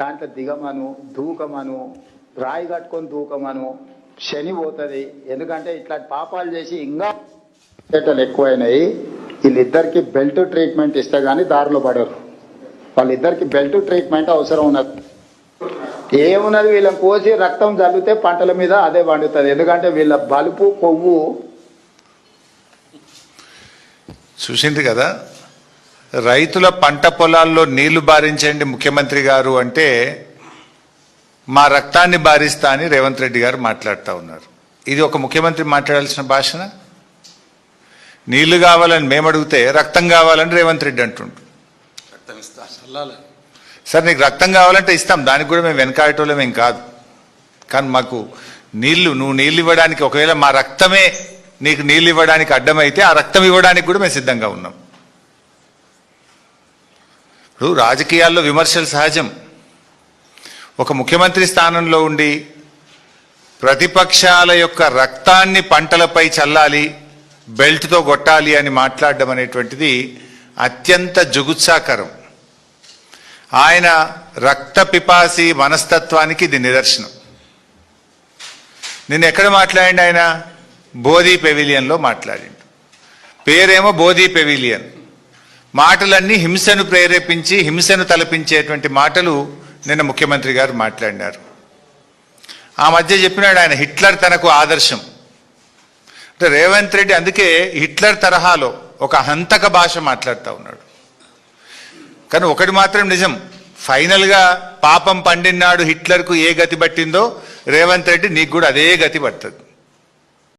దాంట్లో దిగమను, దూకమను, రాయి కట్టుకొని దూకమను, శని పోతుంది. ఎందుకంటే ఇట్లాంటి పాపాలు చేసి ఇంకా ఎక్కువైనాయి. వీళ్ళిద్దరికి బెల్ట్ ట్రీట్మెంట్ ఇస్తే కానీ దారిలో పడరు. వాళ్ళిద్దరికి బెల్ట్ ట్రీట్మెంట్ అవసరం ఉన్నది. ఏమున్నది, వీళ్ళని కోసి రక్తం జల్లితే పంటల మీద అదే పండుతుంది. ఎందుకంటే వీళ్ళ బలుపు కొవ్వు చూసింది కదా. రైతుల పంట పొలాల్లో నీళ్లు బారించండి ముఖ్యమంత్రి గారు అంటే మా రక్తాన్ని బారిస్తా అని రేవంత్ రెడ్డి గారు మాట్లాడుతూ ఉన్నారు. ఇది ఒక ముఖ్యమంత్రి మాట్లాడాల్సిన భాషన? నీళ్లు కావాలని మేము అడిగితే రక్తం కావాలని రేవంత్ రెడ్డి అంటుండు. సార్ నీకు రక్తం కావాలంటే ఇస్తాం, దానికి కూడా మేము వెనకాడటోళ్ళం ఏం కాదు. కానీ మాకు నువ్వు నీళ్ళు ఇవ్వడానికి, ఒకవేళ మా రక్తమే నీకు నీళ్ళు ఇవ్వడానికి అడ్డమైతే ఆ రక్తం ఇవ్వడానికి కూడా మేము సిద్ధంగా ఉన్నాం. ఇప్పుడు రాజకీయాల్లో విమర్శలు సహజం. ఒక ముఖ్యమంత్రి స్థానంలో ఉండి ప్రతిపక్షాల యొక్క రక్తాన్ని పంటలపై చల్లాలి, బెల్ట్తో కొట్టాలి అని మాట్లాడడం అనేటువంటిది అత్యంత జుగుత్సాకరం. ఆయన రక్త పిపాసి మనస్తత్వానికి ఇది నిదర్శనం. నిన్న ఎక్కడ మాట్లాడిండు ఆయన? బోధి పెవిలియన్లో మాట్లాడిండు. పేరేమో బోధి పెవిలియన్. మాటలన్నీ హింసను ప్రేరేపించి హింసను తలపించేటువంటి మాటలు నిన్న ముఖ్యమంత్రి గారు మాట్లాడినారు. ఆ మధ్య చెప్పినాడు ఆయన హిట్లర్ తనకు ఆదర్శం అంటే. రేవంత్ రెడ్డి అందుకే హిట్లర్ తరహాలో ఒక హంతక భాష మాట్లాడుతూ ఉన్నాడు. కానీ ఒకటి మాత్రం నిజం, ఫైనల్గా పాపం పండినాడు హిట్లర్కు ఏ గతి పట్టిందో రేవంత్ రెడ్డి నీకు కూడా అదే గతి పడుతుంది.